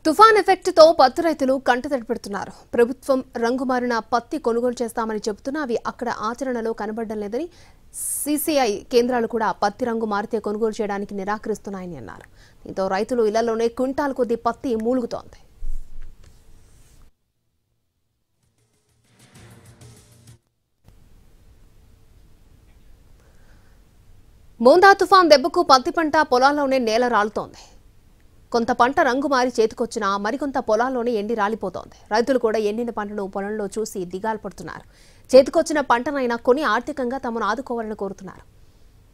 తుఫాన్ ఎఫెక్ట్ తో పత్తి రైతులు కంటతడి పెడుతున్నారు. ప్రభుత్వం రంగుమారిన పత్తి కొనుగోలు చేస్తామని చెబుతున్నా అవి అక్కడ ఆచరణలో కనబడడం లేదని సీసీఐ కేంద్రాలు కూడా పత్తి రంగు మారితే కొనుగోలు చేయడానికి నిరాకరిస్తున్నాయని అన్నారు. దీంతో రైతులు ఇళ్లలోనే క్వింటాల్ కొద్ది పత్తి మూలుగుతోంది. మోందా తుఫాన్ దెబ్బకు పత్తి పంట పొలాల్లోనే నేల రాలుతోంది. కొంత పంట రంగు మారి చేతికొచ్చినా మరికొంత పొలాల్లోనే ఎండి రాలిపోతోంది. రైతులు కూడా ఎండిన పంటను పొలంలో చూసి దిగాలు పడుతున్నారు. చేతికొచ్చిన పంటనైనా కొని ఆర్థికంగా తమను ఆదుకోవాలని కోరుతున్నారు.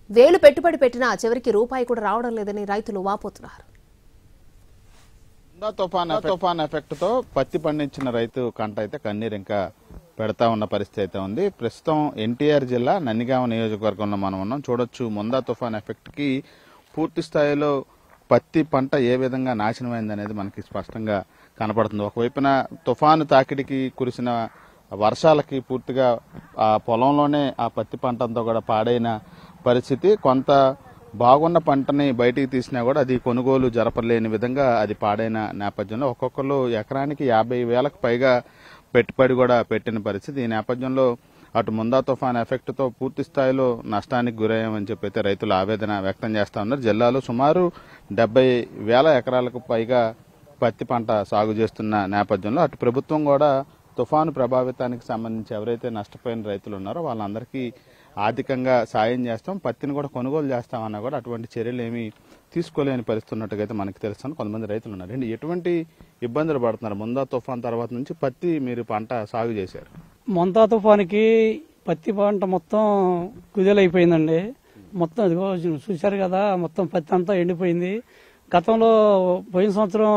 వేలు పెట్టుబడి పెట్టినా చివరికి రూపాయి కూడా రావడం లేదని రైతులు వాపోతున్నారు. తుఫాన్ ఎఫెక్ట్ తో పత్తి పండించిన రైతు కంట అయితే కన్నీరు ఇంకా పెడతా ఉన్న పరిస్థితి అయితే ఉంది. ప్రస్తుతం ఎన్టీఆర్ జిల్లా నందిగామ నియోజకవర్గంలో మనం ఉన్నాం. చూడొచ్చు, ముందా తుఫాన్ ఎఫెక్ట్ కి పూర్తి స్థాయిలో పత్తి పంట ఏ విధంగా నాశనమైంది అనేది మనకి స్పష్టంగా కనపడుతుంది. ఒకవైపున తుఫాను తాకిడికి కురిసిన వర్షాలకి పూర్తిగా ఆ పొలంలోనే ఆ పత్తి పంట అంతా కూడా పాడైన పరిస్థితి. కొంత బాగున్న పంటని బయటికి తీసినా కూడా అది కొనుగోలు జరపలేని విధంగా అది పాడైన నేపథ్యంలో ఒక్కొక్కరు ఎకరానికి 50,000కు పైగా పెట్టుబడి కూడా పెట్టిన పరిస్థితి. ఈ నేపథ్యంలో అటు ముందా తుఫాన్ ఎఫెక్ట్ తో పూర్తి స్థాయిలో నష్టానికి గురయ్యామని చెప్పి అయితే రైతులు ఆవేదన వ్యక్తం చేస్తా ఉన్నారు. జిల్లాలో సుమారు 70,000 ఎకరాలకు పైగా పత్తి పంట సాగు చేస్తున్న నేపథ్యంలో అటు ప్రభుత్వం కూడా తుఫాను ప్రభావితానికి సంబంధించి ఎవరైతే నష్టపోయిన రైతులు ఉన్నారో వాళ్ళందరికీ ఆర్థికంగా సాయం చేస్తాం, పత్తిని కూడా కొనుగోలు చేస్తామన్నా కూడా అటువంటి చర్యలు ఏమీ తీసుకోలేని పరిస్థితి ఉన్నట్టుగా అయితే మనకి తెలుస్తాను. కొంతమంది రైతులు ఉన్నారు. ఎటువంటి ఇబ్బందులు పడుతున్నారు? ముందా తుఫాన్ తర్వాత నుంచి పత్తి మీరు పంట సాగు చేశారు. మొంతా తుఫానికి పత్తి పంట మొత్తం కుదేలైపోయిందండి. మొత్తం ఇదిగో చూశారు కదా, మొత్తం పత్తి అంతా ఎండిపోయింది. గతంలో పోయిన సంవత్సరం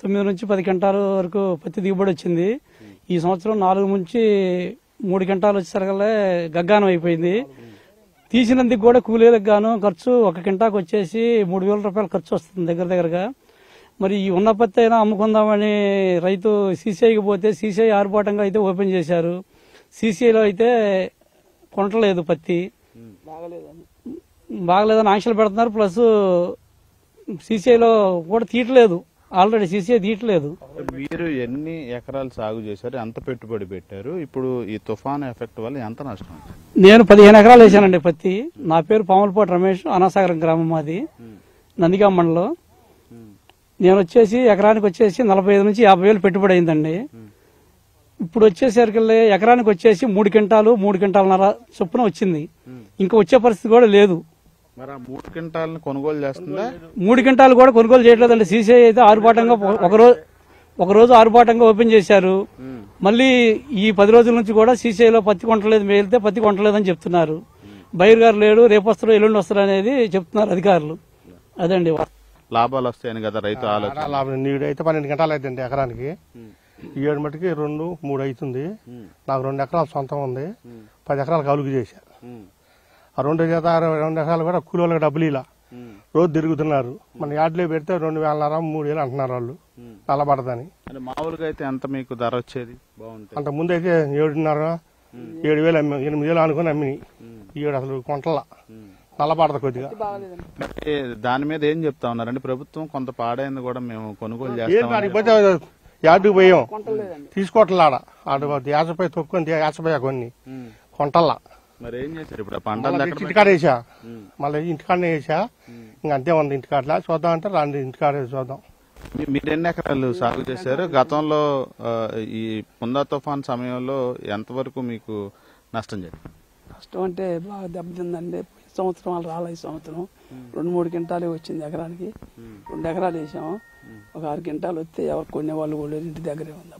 9 నుంచి 10 క్వింటాల వరకు పత్తి దిగుబడి వచ్చింది. ఈ సంవత్సరం 4 నుంచి 3 క్వింటాలు వచ్చేసరికల్లా గగ్గానం అయిపోయింది. తీసినందుకు కూడా కూలీలకు గాను ఖర్చు 1 క్వింటాకు వచ్చేసి 3,000 రూపాయలు ఖర్చు వస్తుంది దగ్గరగా. మరి ఈ ఉన్న పత్తి అయినా అమ్ముకుందామని రైతు సీసీఐకి పోతే సీసీఐ ఆర్భాటంగా అయితే ఓపెన్ చేశారు. సీసీఐలో అయితే కొనట్లేదు, పత్తి బాగలేదని ఆంక్షలు పెడుతున్నారు. ప్లస్ సీసీఐలో కూడా తీయట్లేదు, ఆల్రెడీ సీసీఐ తీయట్లేదు. మీరు ఎన్ని ఎకరాలు సాగు చేశారు, ఎంత పెట్టుబడి పెట్టారు? ఇప్పుడు ఈ తుఫాన్ ఎఫెక్ట్ వల్ల ఎంత నష్టం? నేను 15 ఎకరాలు వేసానండి పత్తి. నా పేరు పాములపాటి రమేష్, అనాసాగరం గ్రామం మాది, నందిగామ మండలం. నేను వచ్చేసి ఎకరానికి వచ్చేసి 45 నుంచి 50,000 పెట్టుబడి అయిందండి. ఇప్పుడు వచ్చేసరికి ఎకరానికి వచ్చేసి 3 క్వింటాలు 3 క్వింటాలన్నర చొప్పున వచ్చింది. ఇంకా వచ్చే పరిస్థితి కూడా లేదు. 3 క్వింటాలను కొనుగోలు చేస్తుందా? 3 క్వింటాలు కూడా కొనుగోలు చేయట్లేదండి. సీసీఐ అయితే ఆరుబాటంగా ఒకరోజు ఆరుబాటంగా ఓపెన్ చేశారు. మళ్ళీ ఈ 10 రోజుల నుంచి కూడా సీసీఐలో పత్తి కొంటలేదు, మేలితే పత్తి కొంటలేదని చెప్తున్నారు. బైర్ గారు లేడు, రేపు వస్తారు ఎల్లుండి వస్తారు అనేది చెప్తున్నారు అధికారులు. అదండి లాభాలు వస్తాయని కదా రైతు ఆలోచన. లాభం నీడైతే 12 క్వింటాలు అవుతుంది ఎకరానికి. ఈ ఏడు మటుకి 2-3 అవుతుంది. నాకు 2 ఎకరాలు సొంతం ఉంది, 10 ఎకరాలు కలుగు చేశారు. ఆ 2 ఎకరాలు కూడా కూలీలకు డబ్బులు ఇలా రోజు తిరుగుతున్నారు. మన యార్డులో పెడితే 2,500-3,000 అంటున్నారు వాళ్ళు, నల్లబడదని. మామూలుగా అయితే ఎంత మీకు ధర వచ్చేది? అంత ముందు అయితే 7,500, 7,000 అమ్మి 8,000 అనుకుని అమ్మిని. ఈ ఏడు అసలు కొంటల నల్లబడదు కొద్దిగా. దాని మీద ఏం చెప్తా ఉన్నారండి? ప్రభుత్వం కొంత పాడైంది కూడా మేము కొనుగోలు చేస్తాం, యార్డుకు పోయాం, తీసుకోవట్లా. ఆడ యాసపై తొక్కుని యాసపోయా కొన్ని కొంటల్లా. మరి ఏం చేశారు ఇప్పుడు? పంటలు ఇంటికాడ వేసా, మళ్ళీ ఇంటికాడనే వేసా. ఇంక అంతే ఉంది ఇంటికాడలా. చూద్దాం అంటే రాండి ఇంటికాడ చూద్దాం. మీరు ఎన్ని ఎకరాలు సాగు చేశారు? గతంలో ఈ ముందా తుఫాన్ సమయంలో ఎంతవరకు మీకు నష్టం జరిగింది? నష్టం అంటే బాగా దెబ్బతిందండి. సంవత్సరం వాళ్ళు రాలే. ఈ సంవత్సరం 2-3 క్వింటాలే వచ్చింది ఎకరానికి. 2 ఎకరాలు వేసాము. ఒక 6 క్వింటాలు వస్తే ఎవరు కొనే వాళ్ళు కూడా ఇంటి దగ్గరే ఉంది.